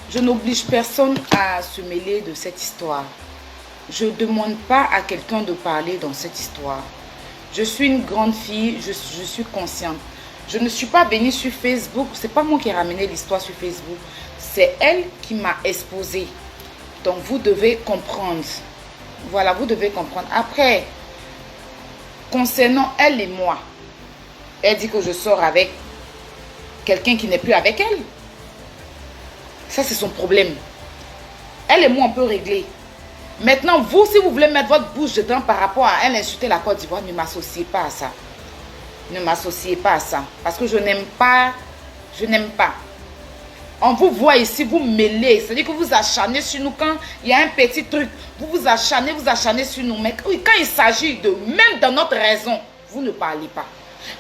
Je n'oblige personne à se mêler de cette histoire. Je ne demande pas à quelqu'un de parler dans cette histoire. Je suis une grande fille, je suis consciente. Je ne suis pas venue sur Facebook, c'est pas moi qui ai ramené l'histoire sur Facebook. C'est elle qui m'a exposé. Donc vous devez comprendre. Voilà, vous devez comprendre. Après, concernant elle et moi, elle dit que je sors avec quelqu'un qui n'est plus avec elle. Ça, c'est son problème. Elle et moi, on peut régler. Maintenant, vous, si vous voulez mettre votre bouche dedans par rapport à elle insulter la Côte d'Ivoire, ne m'associez pas à ça. Ne m'associez pas à ça. Parce que je n'aime pas. Je n'aime pas. On vous voit ici, vous mêlez. C'est-à-dire que vous acharnez sur nous quand il y a un petit truc. Vous acharnez sur nous. Mais quand il s'agit de, même dans notre raison, vous ne parlez pas.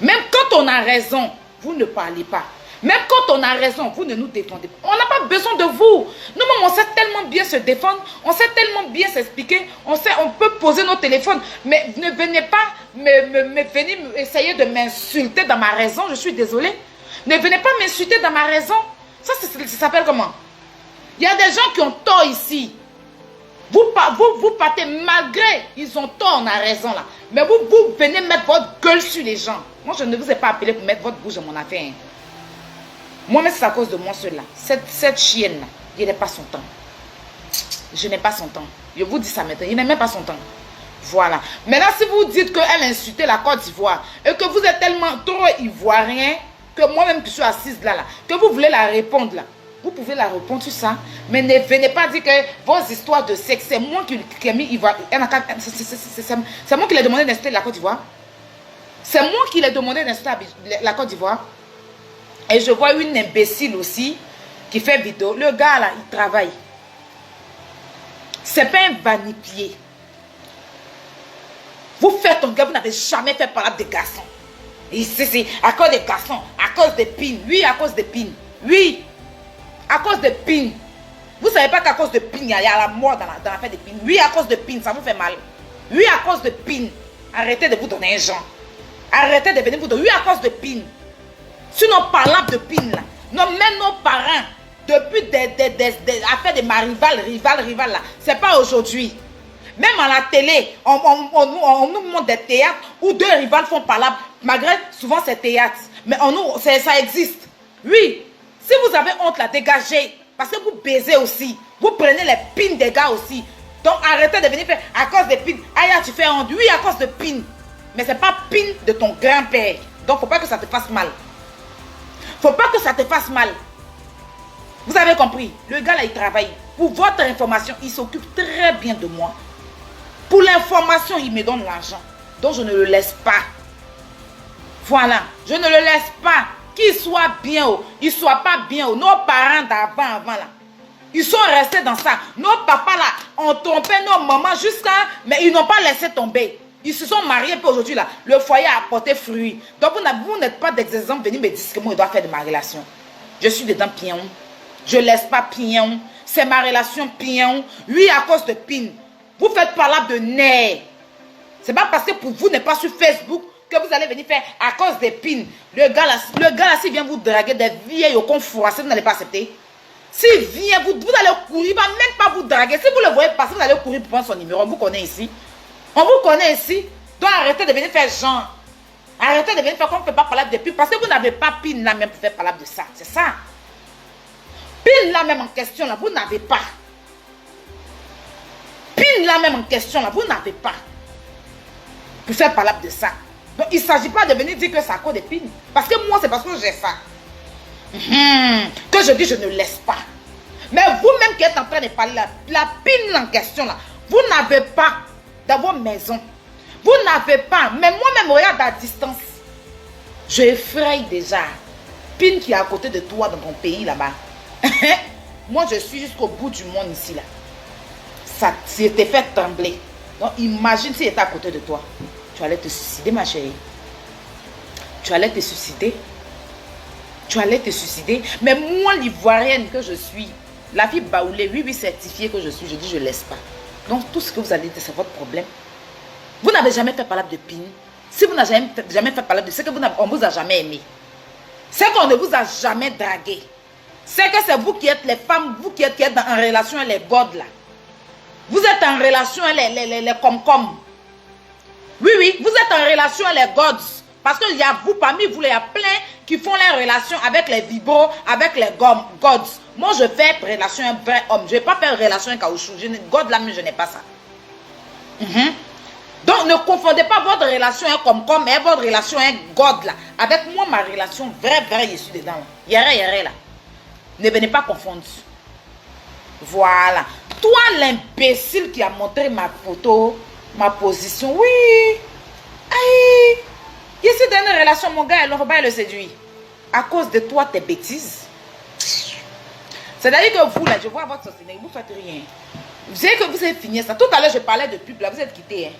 Même quand on a raison, vous ne parlez pas. Même quand on a raison, vous ne nous défendez pas. On n'a pas besoin de vous. Nous-mêmes, on sait tellement bien se défendre. On sait tellement bien s'expliquer. On peut poser nos téléphones. Mais ne venez pas venir essayer de m'insulter dans ma raison. Je suis désolée. Ne venez pas m'insulter dans ma raison. Ça s'appelle comment? Il y a des gens qui ont tort ici. Vous partez malgré ils ont tort, on a raison là. Mais vous venez mettre votre gueule sur les gens. Moi, je ne vous ai pas appelé pour mettre votre bouche dans mon affaire. Moi-même, c'est à cause de moi, cela. Cette chienne-là, il n'est pas son temps. Je n'ai pas son temps. Je vous dis ça maintenant, il n'est même pas son temps. Voilà. Maintenant, si vous dites qu'elle a insulté la Côte d'Ivoire et que vous êtes tellement trop ivoirien que moi-même qui suis assise là, que vous voulez la répondre là, vous pouvez la répondre sur ça. Mais ne venez pas dire que vos histoires de sexe, c'est moi qui ai mis Ivoire. C'est moi qui l'ai demandé d'installer la Côte d'Ivoire. C'est moi qui l'ai demandé d'installer la Côte d'Ivoire. Et je vois une imbécile aussi qui fait vidéo. Le gars là, il travaille. C'est pas un vanipier. Vous faites ton gars, vous n'avez jamais fait parler des garçons. Et c'est à cause des garçons, à cause des pins. Oui, à cause des pins. Oui, à cause des pins. Vous ne savez pas qu'à cause de pins, il y a la mort dans l'affaire des pins. Oui, à cause de pins, ça vous fait mal. Oui, à cause de pins. Arrêtez de vous donner un genre. Arrêtez de venir vous donner. Oui, à cause de pins. Sinon, parlant de pins là, non, même nos parents, depuis des affaires de ma rival là, c'est pas aujourd'hui. Même à la télé, on nous montre des théâtres où deux rivales font parler, malgré souvent c'est théâtre. Mais ça existe. Oui, si vous avez honte là, dégagez. Parce que vous baisez aussi. Vous prenez les pins des gars aussi. Donc arrêtez de venir faire à cause des pins. Aïe, tu fais honte. Oui, à cause de pins. Mais c'est pas pin de ton grand-père. Donc faut pas que ça te fasse mal. Faut pas que ça te fasse mal. Vous avez compris? Le gars là, il travaille. Pour votre information, il s'occupe très bien de moi. Pour l'information, il me donne l'argent. Donc je ne le laisse pas. Voilà. Je ne le laisse pas. Qu'il soit bien haut. Il ne soit pas bien haut. Nos parents d'avant là. Ils sont restés dans ça. Nos papas là ont trompé nos mamans jusqu'à... Mais ils n'ont pas laissé tomber. Ils se sont mariés, puis aujourd'hui, là, le foyer a apporté fruit. Donc, vous n'êtes pas d'exemple, venez me dire que moi, je dois faire de ma relation. Je suis dedans pion. Je ne laisse pas pion. C'est ma relation pion. Oui, à cause de pin. Vous faites parler de nerfs. C'est pas parce que pour vous n'est pas sur Facebook que vous allez venir faire à cause des pins. Le gars là, s'il vient vous draguer des vieilles au con froissé, vous n'allez pas accepter. S'il vient, vous allez courir, il ne va même pas vous draguer. Si vous le voyez passer, vous allez courir pour prendre son numéro. On vous connaît ici. On vous connaît ici. Donc arrêtez de venir faire genre. Arrêtez de venir faire qu'on ne peut pas parler de pin. Parce que vous n'avez pas pin là même pour faire parler de ça. C'est ça. Pin là même en question là, vous n'avez pas. Pin là même en question là, vous n'avez pas. Pour faire parler de ça. Donc il ne s'agit pas de venir dire que c'est à cause des pins. Parce que moi c'est parce que j'ai ça. Que je dis je ne laisse pas. Mais vous-même qui êtes en train de parler là, la pin en question là, vous n'avez pas dans vos maisons. Vous n'avez pas. Mais moi-même, regarde à distance. Je effraie déjà. Pin qui est à côté de toi dans ton pays là-bas. Moi, je suis jusqu'au bout du monde ici là. Ça t'est fait trembler. Donc, imagine s'il était à côté de toi. Tu allais te suicider, ma chérie. Tu allais te suicider. Tu allais te suicider. Mais moi, l'ivoirienne que je suis, la fille baoulée, oui, certifiée que je suis, je dis, je ne laisse pas. Donc, tout ce que vous allez dire, c'est votre problème. Vous n'avez jamais fait parler de pin. Si vous n'avez jamais fait parler de ce qu'on ne vous a jamais aimé. C'est qu'on ne vous a jamais dragué. C'est que c'est vous qui êtes les femmes, vous qui êtes en relation avec les gods là. Vous êtes en relation avec les com-com. Oui, oui, vous êtes en relation avec les gods. Parce qu'il y a vous, parmi vous, il y a plein qui font les relations avec les vibros, avec les gods. Moi, je fais relation avec un vrai homme. Je ne vais pas faire relation avec un caoutchouc. God là, mais je n'ai pas ça. Donc, ne confondez pas votre relation avec com-com et votre relation avec God là. Avec moi, ma relation vraie, je suis dedans. Yéré là. Ne venez pas confondre. Voilà. Toi, l'imbécile qui a montré ma photo, ma position, oui. Aïe. Ici, dans une relation, mon gars, elle ne va pas le séduire. À cause de toi, tes bêtises. C'est-à-dire que vous, là, je vois votre société, vous ne faites rien. Vous savez que vous avez fini ça. Tout à l'heure, je parlais de pub, là, vous êtes quittés. Hein.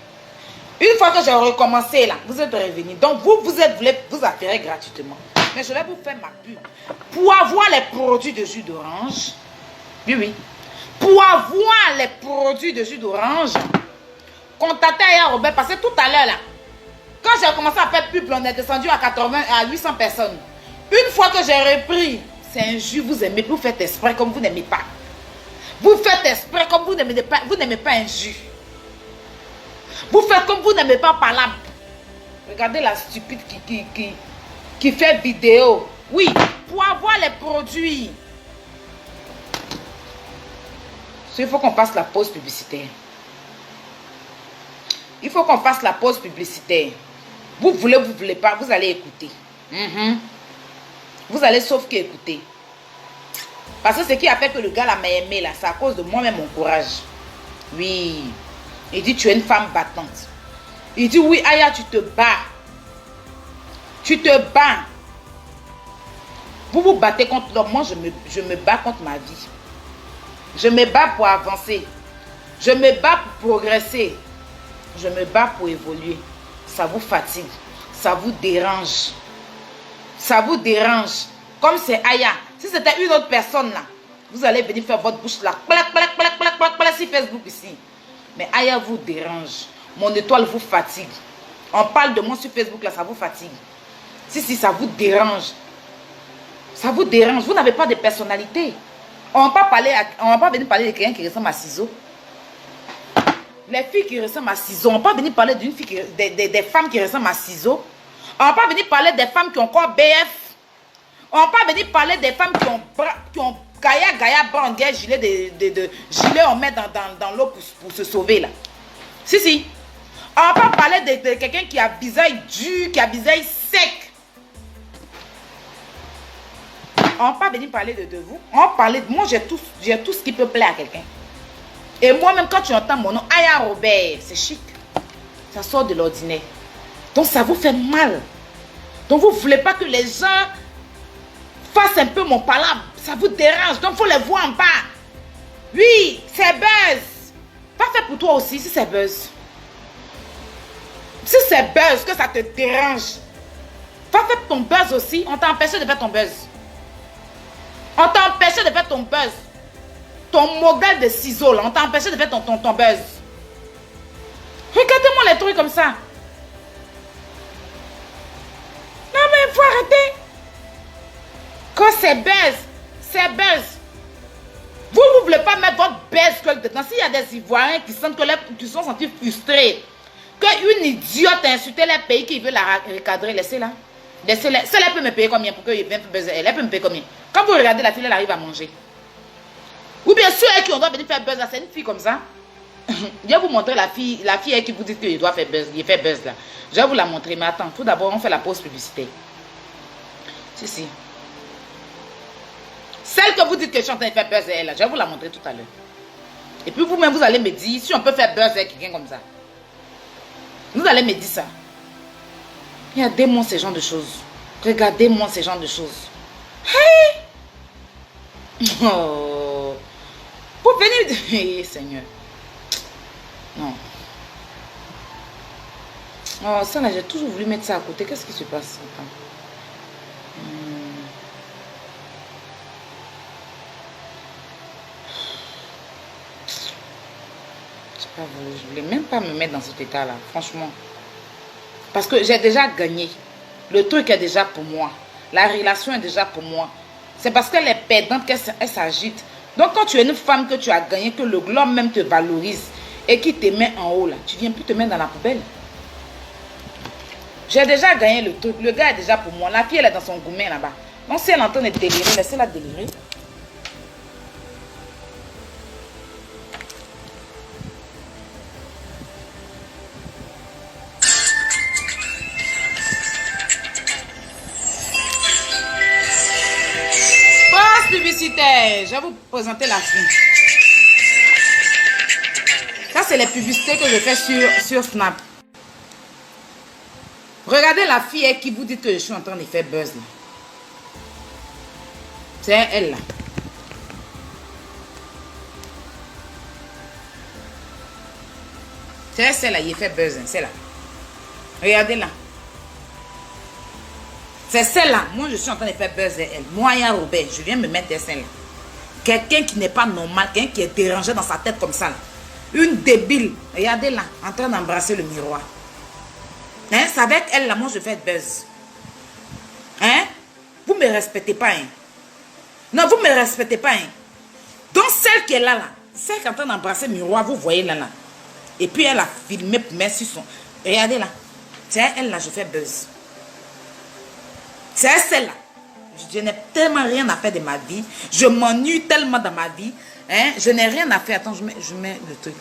Une fois que j'ai recommencé, là, vous êtes revenus. Donc, vous voulez vous affairer gratuitement. Mais je vais vous faire ma pub. Pour avoir les produits de jus d'orange, oui, oui. Pour avoir les produits de jus d'orange, contactez Aya Robert, parce que tout à l'heure, là, quand j'ai commencé à faire pub, on est descendu à 800 personnes. Une fois que j'ai repris, c'est un jus, vous aimez, vous faites exprès comme vous n'aimez pas. Vous faites exprès comme vous n'aimez pas un jus. Vous faites comme vous n'aimez pas palabre. Regardez la stupide qui fait vidéo. Oui, pour avoir les produits. Il faut qu'on fasse la pause publicitaire. Il faut qu'on fasse la pause publicitaire. Vous voulez pas, vous allez écouter. Vous allez sauf qu'écouter. Parce que ce qui a fait que le gars m'a aimé là, c'est à cause de moi-même mon courage. Oui. Il dit tu es une femme battante. Il dit oui Aya, tu te bats. Tu te bats. Vous vous battez contre l'homme. Moi je me bats contre ma vie. Je me bats pour avancer. Je me bats pour progresser. Je me bats pour évoluer. Ça vous fatigue. Ça vous dérange. Ça vous dérange. Comme c'est Aya. Si c'était une autre personne là, vous allez venir faire votre bouche là. Sur Facebook ici. Mais Aya vous dérange. Mon étoile vous fatigue. On parle de moi sur Facebook là, ça vous fatigue. Si, ça vous dérange. Ça vous dérange. Vous n'avez pas de personnalité. On ne va pas venir parler de quelqu'un qui ressemble à ciseaux. Les filles qui ressemblent à ciseaux. On ne va pas venir parler d'une fille des femmes qui ressemblent à ciseaux. On ne va pas venir parler des femmes qui ont corps BF. On ne va pas venir parler des femmes qui ont Gaïa, bandier, gilet gilet on met dans l'eau pour se sauver là. Si. On ne va pas parler de quelqu'un qui a visage dur, qui a visage sec. On ne va pas venir parler de vous. On va parler de moi, j'ai tout ce qui peut plaire à quelqu'un. Et moi-même, quand tu entends mon nom, Aya Robert, c'est chic. Ça sort de l'ordinaire. Donc, ça vous fait mal. Donc, vous ne voulez pas que les gens fassent un peu mon palabre. Ça vous dérange. Donc, il faut les voir en bas. Oui, c'est buzz. Pas fait pour toi aussi, si c'est buzz. Si c'est buzz, que ça te dérange. Pas fait ton buzz aussi. On t'a empêché de faire ton buzz. On t'a empêché de faire ton buzz. Ton modèle de ciseaux, là, on t'a empêché de faire ton buzz. Regardez-moi les trucs comme ça. Non, mais il faut arrêter. Quand c'est buzz, c'est buzz. Vous ne voulez pas mettre votre buzz dedans. S'il y a des Ivoiriens qui sont sentis frustrés, qu'une idiote a insulté les pays qui veut la recadrer, laissez-la. Laissez-la. Celle-là peut me payer combien pour qu'il vienne faire buzz? Elle peut me payer combien? Quand vous regardez la fille, elle arrive à manger. Ou bien ceux qui ont doit venir faire buzz là, c'est une fille comme ça. Je vais vous montrer la fille qui vous dit qu'il doit faire buzz. Il fait buzz là. Je vais vous la montrer. Mais attends, tout d'abord, on fait la pause publicitaire. Si. Celle que vous dites que je suis en train de faire buzz, elle là. Je vais vous la montrer tout à l'heure. Et puis vous-même, vous allez me dire si on peut faire buzz avec quelqu'un comme ça. Vous allez me dire ça. Regardez-moi ce genre de choses. Regardez-moi ce genre de choses. Hey! Oh! Pour venir... Hey, Seigneur. Non. Oh, ça là, j'ai toujours voulu mettre ça à côté. Qu'est-ce qui se passe? Je voulais même pas me mettre dans cet état là, franchement. Parce que j'ai déjà gagné. Le truc est déjà pour moi. La relation est déjà pour moi. C'est parce qu'elle est perdante qu'elle s'agite. Donc quand tu es une femme que tu as gagné, que le globe même te valorise et qui te met en haut là, tu viens plus te mettre dans la poubelle. J'ai déjà gagné le truc. Le gars est déjà pour moi. La fille, elle est dans son gourmet là-bas. Donc si elle entend de délirer, laissez-la délirer. Pause publicitaire. Je vais vous présenter la fille. Ça, c'est les publicités que je fais sur Snap. Regardez la fille qui vous dit que je suis en train de faire buzz là. C'est elle là. C'est celle-là qui fait buzz. C'est là. Regardez là. C'est celle-là. Moi, je suis en train de faire buzz elle. Moi, ya Robert, je viens me mettre des scènes là. Quelqu'un qui n'est pas normal, quelqu'un qui est dérangé dans sa tête comme ça là. Une débile. Regardez là, en train d'embrasser le miroir. Hein? C'est avec elle là, moi je fais buzz. Hein? Vous ne me respectez pas, hein? Non, vous ne me respectez pas, hein? Donc celle qui est là, celle qui est en train d'embrasser le miroir, vous voyez là, là. Et puis elle a filmé pour mettre sur son... Regardez là. C'est elle là, je fais buzz. C'est celle-là. Je n'ai tellement rien à faire de ma vie. Je m'ennuie tellement dans ma vie. Hein? Je n'ai rien à faire. Attends, je mets le truc.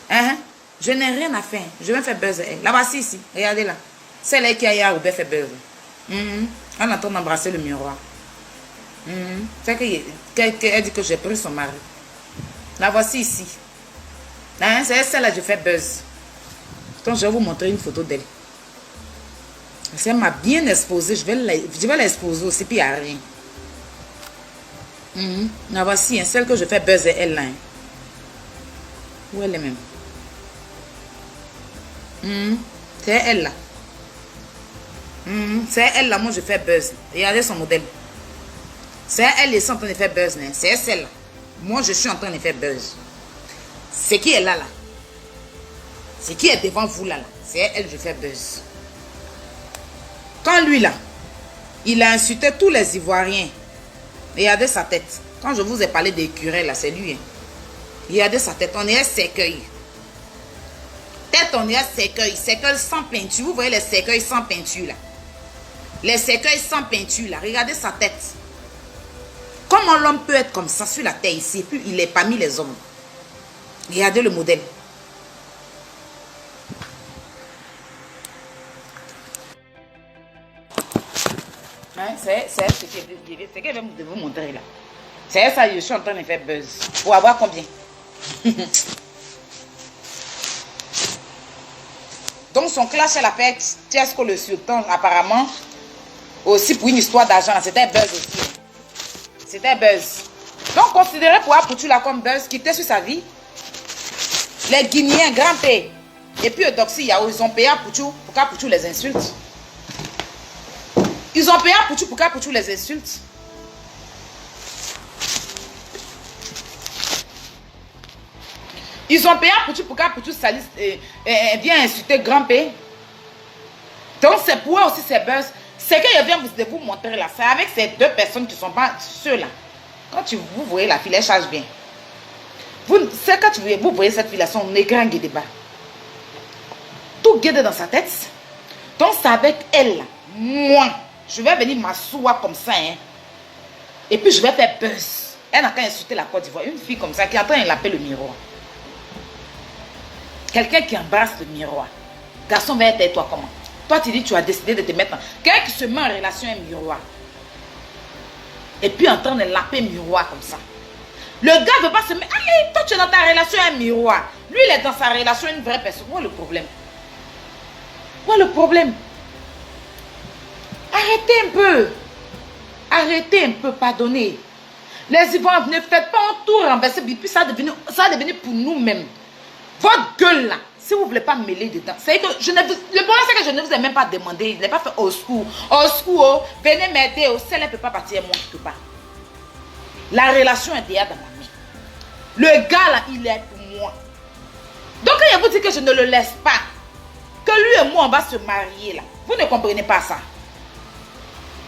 Hein? Je n'ai rien à faire. Je vais faire buzz. Là, voici ici. Regardez là. C'est là qui a fait buzz. On entend d'embrasser le miroir. C'est qu'elle dit que j'ai pris son mari. La voici ici. Hein? C'est celle-là, je fais buzz. Attends, je vais vous montrer une photo d'elle. Si elle m'a bien exposé, je vais l'exposer aussi, puis il n'y a rien. La voici, hein, celle que je fais buzz, elle là. Hein. Où elle est même? C'est elle là. C'est elle là, moi je fais buzz. Regardez son modèle. C'est elle qui est en train de faire buzz. Hein. C'est celle-là. Moi je suis en train de faire buzz. C'est qui est là là? C'est qui est devant vous là là? C'est elle, je fais buzz. Quand lui là, il a insulté tous les Ivoiriens. Regardez sa tête. Quand je vous ai parlé des curés là, c'est lui. Hein. Regardez sa tête, on est un cercueil. Tête, on est un cercueil. Cercueil sans peinture. Vous voyez les cercueils sans peinture là. Les cercueils sans peinture là. Regardez sa tête. Comment l'homme peut être comme ça sur la terre ici, et puis il est parmi les hommes. Regardez le modèle. Hein, c'est ce que je vais vous montrer là. C'est ça, je suis en train de faire buzz. Pour avoir combien? Donc son clash, elle a fait Tiesco le sultan, apparemment, aussi pour une histoire d'argent. C'était buzz aussi. C'était buzz. Donc considérez pour Apoutou là comme buzz, qui était sur sa vie. Les Guinéens, grand-père. Et puis Doxy Yao, ils ont payé Apoutou pour qu'Apoutou les insulte. Ils ont payé Apoutou pour qu'Apoutou les insulte. Ils ont payé Apoutou pour qu'Apoutou vienne insulter grand-père. Donc c'est pour eux aussi ces buzz. C'est que je viens vous montrer là. C'est avec ces deux personnes qui ne sont pas ceux-là. Quand vous voyez la fille, elle charge bien. Quand vous voyez cette fille là, son écran guidé bas. Tout guidé dans sa tête. Donc c'est avec elle là. Moi, je vais venir m'asseoir comme ça. Hein. Et puis je vais faire buzz. Elle n'a qu'à insulter la Côte d'Ivoire. Une fille comme ça qui est en train de l'appeler le miroir. Quelqu'un qui embrasse le miroir. Garçon, va être toi comment? Toi, tu dis tu as décidé de te mettre en... Quelqu'un qui se met en relation avec un miroir. Et puis en train de laper miroir comme ça. Le gars ne veut pas se mettre... Allez, toi, tu es dans ta relation avec un miroir. Lui, il est dans sa relation avec une vraie personne. Où est le problème? Où est le problème? Arrêtez un peu. Arrêtez un peu, pardonnez. Les Ivoiriens, ne faites pas un tour renversé. Puis ça va devenir pour nous-mêmes. Votre gueule là, si vous ne voulez pas me mêler dedans, c'est que le problème c'est que je ne vous ai même pas demandé, je n'ai pas fait au secours. Au secours, oh, venez m'aider, oh, si elle ne peut pas partir, moi je ne peux pas. La relation est déjà dans ma main. Le gars là, il est pour moi. Donc quand il vous dit que je ne le laisse pas, que lui et moi on va se marier là, vous ne comprenez pas ça.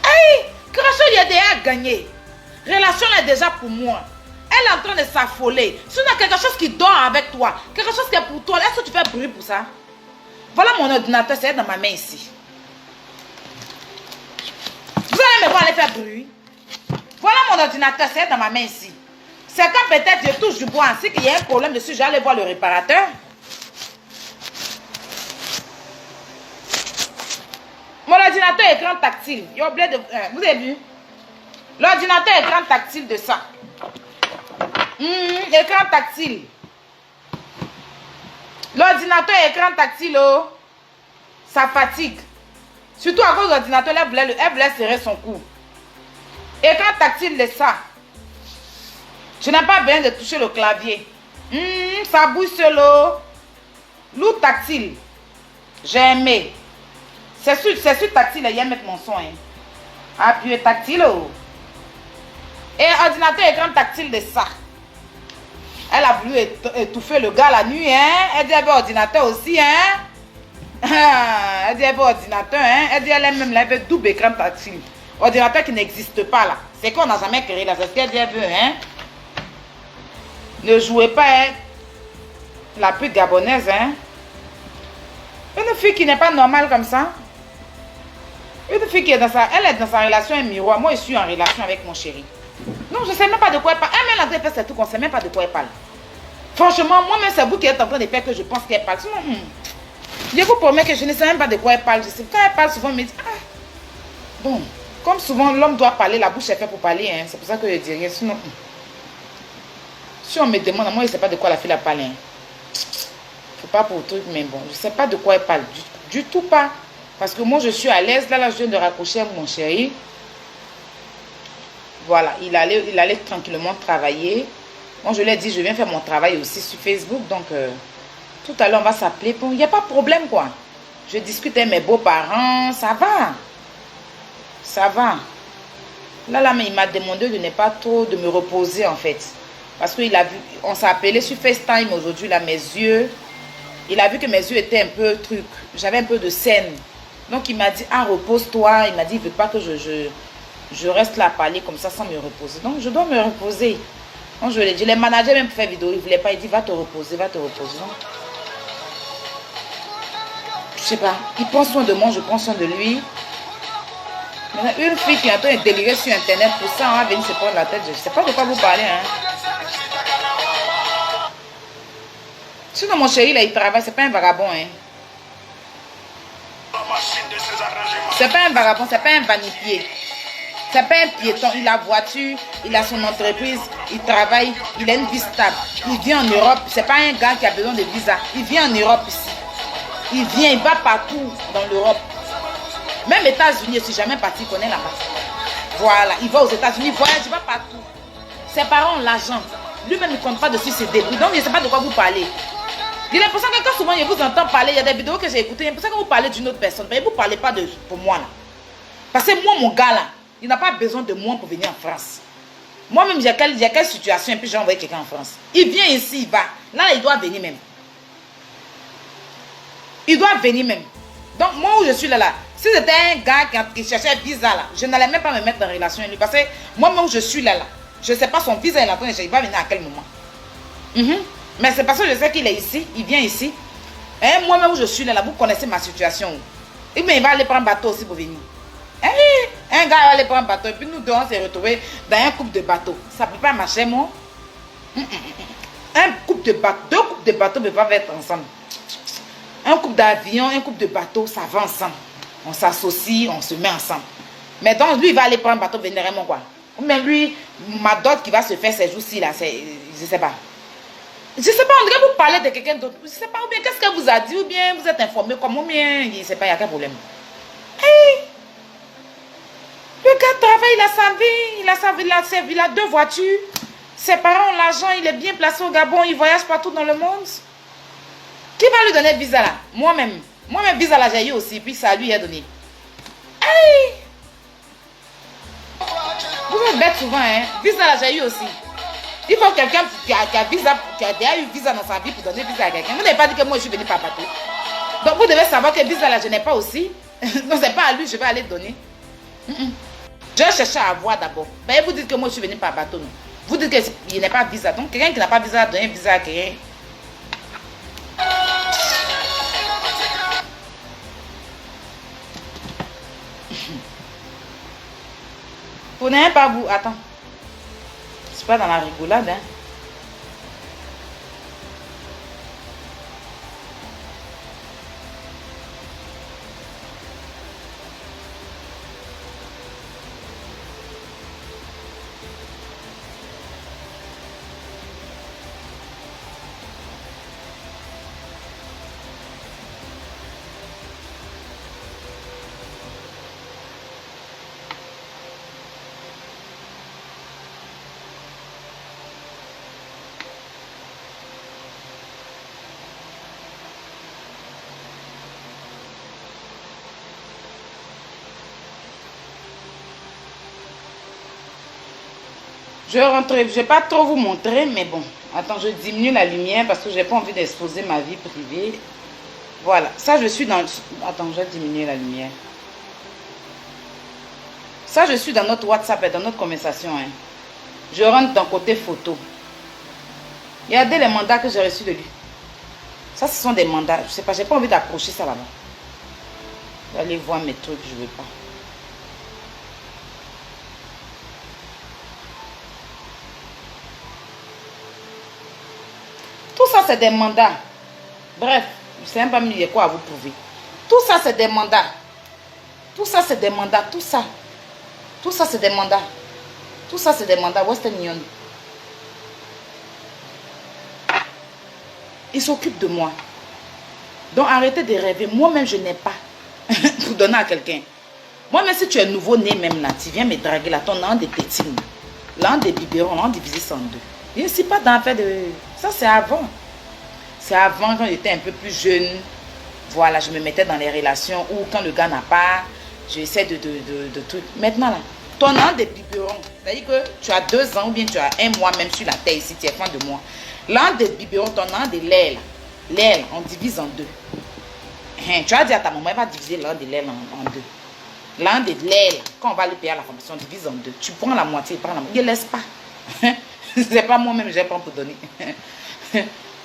Hey, Cracho, il y a déjà gagné. Relation est déjà pour moi. Elle est en train de s'affoler. Si on a quelque chose qui dort avec toi, quelque chose qui est pour toi, est-ce que tu fais bruit pour ça? Voilà mon ordinateur, c'est dans ma main ici. Vous allez me voir aller faire bruit. Voilà mon ordinateur, c'est dans ma main ici. C'est quand peut-être je touche du bois ainsi qu'il y a un problème dessus, je vais aller voir le réparateur. Mon ordinateur est écran tactile. Vous avez vu? L'ordinateur est écran tactile de ça. Écran tactile. L'ordinateur est écran tactile, oh. Ça fatigue. Surtout à cause de l'ordinateur, elle voulait serrer son cou. Écran tactile de ça. Je n'ai pas besoin de toucher le clavier. Ça bouge seul. Lourd tactile. J'ai aimé. C'est sur tactile, il y a mettre mon son. Hein. Appuyé tactile. Oh. Et ordinateur écran tactile de ça. Elle a voulu étouffer le gars la nuit. Hein. Elle dit elle veut ordinateur aussi. Hein. Elle dit elle veut ordinateur. Hein. Elle dit elle veut double écran tactile. Ordinateur qui n'existe pas là. C'est qu'on n'a jamais créé là. C'est ce qu'elle dit elle veut. Hein. Ne jouez pas. Hein. La pute gabonaise. Hein. Une fille qui n'est pas normale comme ça. Une fille qui est dans elle est dans sa relation un miroir. Moi, je suis en relation avec mon chéri. Non, je ne sais même pas de quoi elle parle. Elle m'a fait c'est tout qu'on ne sait même pas de quoi elle parle. Franchement, moi-même, c'est vous qui êtes en train de faire que je pense qu'elle parle. Sinon, je vous promets que je ne sais même pas de quoi elle parle. Je sais, quand elle parle, souvent, elle me dit, ah, bon, comme souvent, l'homme doit parler, la bouche est faite pour parler. Hein. C'est pour ça que je dis rien. Sinon, si on me demande, moi, je ne sais pas de quoi la fille a parlé. Hein. Faut pas pour le truc, mais bon, je ne sais pas de quoi elle parle. Du tout pas. Parce que moi, je suis à l'aise. Là, je viens de raccrocher avec mon chéri. Voilà, il allait tranquillement travailler. Moi, je lui ai dit, je viens faire mon travail aussi sur Facebook. Donc, tout à l'heure, on va s'appeler. Bon, il n'y a pas de problème, quoi. Je discute avec mes beaux-parents. Ça va. Ça va. Là, mais il m'a demandé de ne pas trop, de me reposer, en fait. Parce qu'il a vu, on s'est appelé sur FaceTime aujourd'hui, là, mes yeux. Il a vu que mes yeux étaient un peu truc. J'avais un peu de scène. Donc, il m'a dit, ah, repose-toi. Il m'a dit, il ne veut pas que je reste là à parler comme ça sans me reposer. Donc, je dois me reposer. Donc, je lui ai dit, les managers, même pour faire vidéo, ils ne voulaient pas. Il dit, va te reposer, va te reposer. Donc, je ne sais pas. Il prend soin de moi, je prends soin de lui. Maintenant, une fille qui est en train de délirer sur Internet, pour ça, on va venir se prendre la tête. Je ne sais pas de quoi vous parlez. Hein. Sinon, mon chéri, là, il travaille. C'est pas un vagabond. Hein. C'est pas un vagabond, c'est pas un vanipier. C'est pas un piéton, il a voiture, il a son entreprise, il travaille, il a une vie stable. Il vient en Europe, c'est pas un gars qui a besoin de visa. Il vient en Europe ici. Il vient, il va partout dans l'Europe. Même aux États-Unis, je ne suis jamais parti, il connaît là-bas. Voilà, il va aux États-Unis, voyage, il va partout. Ses parents ont l'argent. Lui-même, il ne compte pas dessus ses débris. Donc, je ne sais pas de quoi vous parlez. J'ai l'impression que quand souvent je vous entends parler, il y a des vidéos que j'ai écoutées, j'ai l'impression que vous parlez d'une autre personne. Mais vous ne parlez pas pour moi là. Parce que moi, mon gars là, il n'a pas besoin de moi pour venir en France. Moi-même, il y a quelle situation et puis j'ai envoyé quelqu'un en France. Il vient ici, il va. Là, il doit venir même. Il doit venir même. Donc, moi où je suis là, si c'était un gars qui cherchait un visa là, je n'allais même pas me mettre en relation avec lui. Parce que moi-même où je suis là, je ne sais pas son visa, il est en train de chercher, il va venir à quel moment. Mais c'est parce que je sais qu'il est ici, il vient ici. Et moi-même où je suis là, vous connaissez ma situation. Et bien, il va aller prendre bateau aussi pour venir. Un gars va aller prendre bateau et puis nous deux on s'est retrouvés dans un couple de bateaux. Ça ne peut pas marcher, moi. Un couple de bateaux, deux couples de bateaux ne peuvent pas être ensemble. Un couple d'avion, un couple de bateaux, ça va ensemble. On s'associe, on se met ensemble. Mais donc lui, il va aller prendre bateau, venir vraiment quoi. Ou même lui, ma dot qui va se faire ces jours-ci là, je ne sais pas. Je ne sais pas, on dirait vous parlez de quelqu'un d'autre. Je ne sais pas, ou bien qu'est-ce que vous a dit, ou bien vous êtes informé comme, ou bien, je ne sais pas, il y a quel problème. Hey! Le gars travaille, il a deux voitures. Ses parents ont l'argent, il est bien placé au Gabon, il voyage partout dans le monde. Qui va lui donner visa là? Moi-même. Moi-même, visa là, j'ai eu aussi, puis ça lui a donné. Hey! Vous êtes bête souvent, hein? Visa là, j'ai eu aussi. Il faut quelqu'un qui a déjà eu visa dans sa vie pour donner visa à quelqu'un. Vous n'avez pas dit que moi je suis venu par bateau. Donc vous devez savoir que visa là, je n'ai pas aussi. Donc c'est pas à lui, je vais aller donner. Je cherchais à voir d'abord. Mais vous dites que moi je suis venu par bateau. Non? Vous dites qu'il n'est pas visa. Donc quelqu'un qui n'a pas visa donne un visa à quelqu'un. Vous n'êtes pas vous. Attends. C'est pas dans la rigolade, hein. Je vais rentrer, je ne vais pas trop vous montrer, mais bon. Attends, je diminue la lumière parce que je n'ai pas envie d'exposer ma vie privée. Voilà, ça je suis dans... Attends, je vais diminuer la lumière. Ça je suis dans notre WhatsApp et dans notre conversation. Hein. Je rentre dans côté photo. Regardez les mandats que j'ai reçus de lui. Ça, ce sont des mandats. Je ne sais pas, j'ai pas envie d'accrocher ça là-bas. Je vais aller voir mes trucs, je ne veux pas. Tout ça, c'est des mandats. Bref, je ne sais même pas il y a quoi à vous prouver. Tout ça, c'est des mandats. Tout ça, c'est des mandats. Tout ça. Tout ça, c'est des mandats. Tout ça, c'est des mandats. Western Union. Ils s'occupent de moi. Donc, arrêtez de rêver. Moi-même, je n'ai pas pour donner à quelqu'un. Moi-même, si tu es nouveau-né, même là, tu viens me draguer là, ton an des tétines, l'an des biberons, l'an divisé en deux. Je ne suis pas dans l'affaire de... Ça, c'est avant. C'est avant, quand j'étais un peu plus jeune. Voilà, je me mettais dans les relations où quand le gars n'a pas, j'essaie de trucs. Maintenant, là, ton an des biberons, c'est-à-dire que tu as 2 ans ou bien tu as 1 mois même sur la terre ici, tu es fan de moi. L'an des biberons, ton an des lait, là. L'aile, on divise en 2. Tu as dit à ta maman, elle va diviser l'an de l'aile en 2. L'an de l'aile, quand on va lui payer à la formation, on divise en 2. Tu prends la moitié, il prend la moitié. Il ne laisse pas. C'est pas moi-même, je vais prendre pour donner.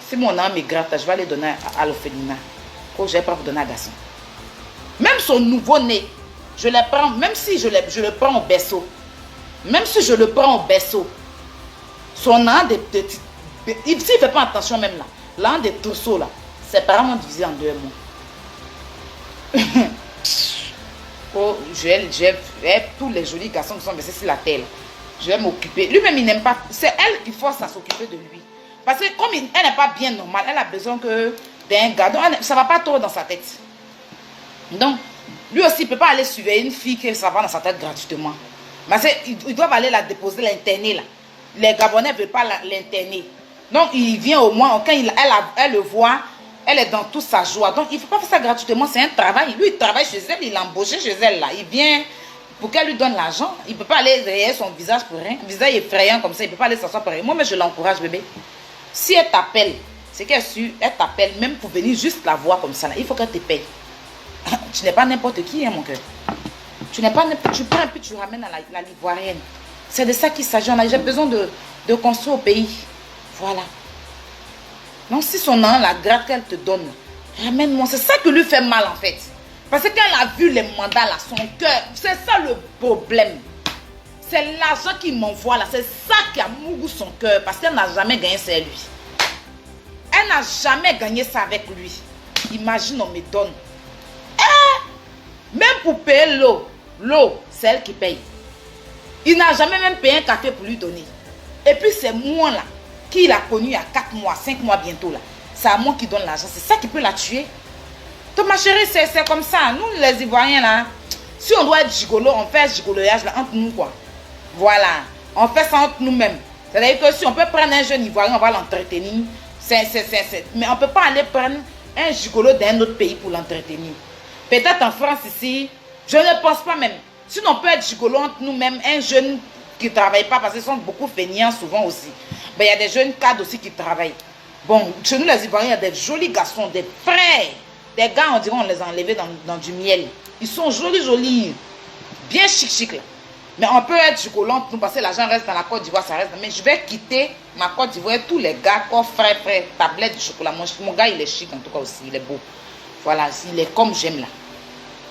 Si mon âme est gratte, je vais aller donner à l'orphelinat. Je vais pas vous donner à garçon. Même son nouveau-né, je le prends, même si je le prends au berceau. Même si je le prends au berceau. Son âme de petit. S'il ne fait pas attention même là. L'an des trousseaux là, ses parents m'ont divisé en 2 mois. Oh, tous les jolis garçons qui sont versés sur la terre, je vais m'occuper. Lui-même, il n'aime pas. C'est elle qui force à s'occuper de lui. Parce que comme elle n'est pas bien normale, elle a besoin que d'un gars. Donc, ça ne va pas trop dans sa tête. Donc, lui aussi, il ne peut pas aller surveiller une fille que ça va dans sa tête gratuitement. Parce qu'ils doivent aller la déposer, l'interner là. Les Gabonais ne veulent pas l'interner. Donc, il vient au moins, quand elle le voit, elle est dans toute sa joie. Donc, il ne faut pas faire ça gratuitement, c'est un travail. Lui, il travaille chez elle, il l'a embauché chez elle, là. Il vient pour qu'elle lui donne l'argent. Il ne peut pas aller derrière son visage pour rien. Un visage effrayant comme ça, il ne peut pas aller s'asseoir pour rien. Moi, mais je l'encourage, bébé. Si elle t'appelle, c'est qu'elle t'appelle, même pour venir juste la voir comme ça, là, il faut qu'elle te paye. Tu n'es pas n'importe qui, hein, mon cœur. Tu n'es pas n'importe qui. Tu prends un peu, tu ramènes à la Livoirienne. C'est de ça qu'il s'agit. J'ai besoin de construire au pays. Voilà. Non, si son nom, la grâce qu'elle te donne, ramène-moi. C'est ça qui lui fait mal en fait. Parce qu'elle a vu les mandats là, son cœur. C'est ça le problème. C'est l'argent qu'il m'envoie là. C'est ça qui a mouru son cœur. Parce qu'elle n'a jamais gagné ça lui. Elle n'a jamais gagné ça avec lui. Imagine, on me donne. Même pour payer l'eau, c'est elle qui paye. Il n'a jamais même payé un café pour lui donner. Et puis c'est moi là, qui l'a connu il y a 4 mois, 5 mois bientôt là. C'est à moi qui donne l'argent. C'est ça qui peut la tuer. Donc ma chérie, c'est comme ça. Nous les Ivoiriens là, si on doit être gigolo, on fait gigoloyage là entre nous quoi. Voilà. On fait ça entre nous-mêmes. C'est-à-dire que si on peut prendre un jeune Ivoirien, on va l'entretenir. Mais on ne peut pas aller prendre un gigolo d'un autre pays pour l'entretenir. Peut-être en France ici, je ne pense pas même. Sinon on peut être gigolo entre nous-mêmes, un jeune qui ne travaille pas, parce qu'ils sont beaucoup feignants souvent aussi. Ben, il y a des jeunes cadres aussi qui travaillent. Bon, chez nous les Ivoiriens, il y a des jolis garçons, des frères. Des gars, on dirait on les a enlevés dans du miel. Ils sont jolis, jolis. Bien chic là. Mais on peut être chocolante, nous, parce que l'argent reste dans la Côte d'Ivoire, ça reste. Mais je vais quitter ma Côte d'Ivoire, tous les gars, frère, tablette de chocolat. Mon gars, il est chic en tout cas aussi, il est beau. Voilà, il est comme j'aime là.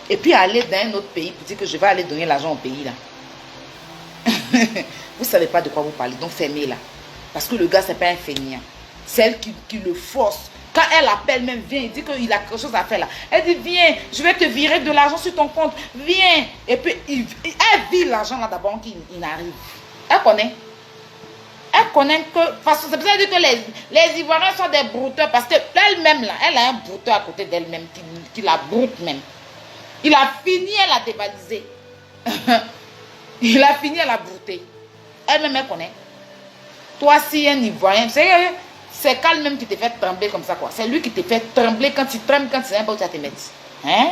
Et puis aller dans un autre pays pour dire que je vais aller donner l'argent au pays là. Vous ne savez pas de quoi vous parlez, donc fermez là. Parce que le gars, c'est pas un fainéant. C'est elle qui le force. Quand elle appelle même, viens, il dit qu'il a quelque chose à faire là. Elle dit, viens, je vais te virer de l'argent sur ton compte. Viens. Et puis, elle vire l'argent là d'abord qu'il arrive. Elle connaît. Elle connaît que... Parce que c'est pour ça que les Ivoiriens sont des brouteurs. Parce qu'elle-même là, elle a un brouteur à côté d'elle-même qui la broute même. Il a fini, elle a dévalisé. Il a fini, elle a brouté. Elle-même, elle connaît. Toi, si un Ivoirien, c'est Carl même qui te fait trembler comme ça, quoi. C'est lui qui te fait trembler quand tu trembles, quand tu sais pas où tu vas te mettre. Hein?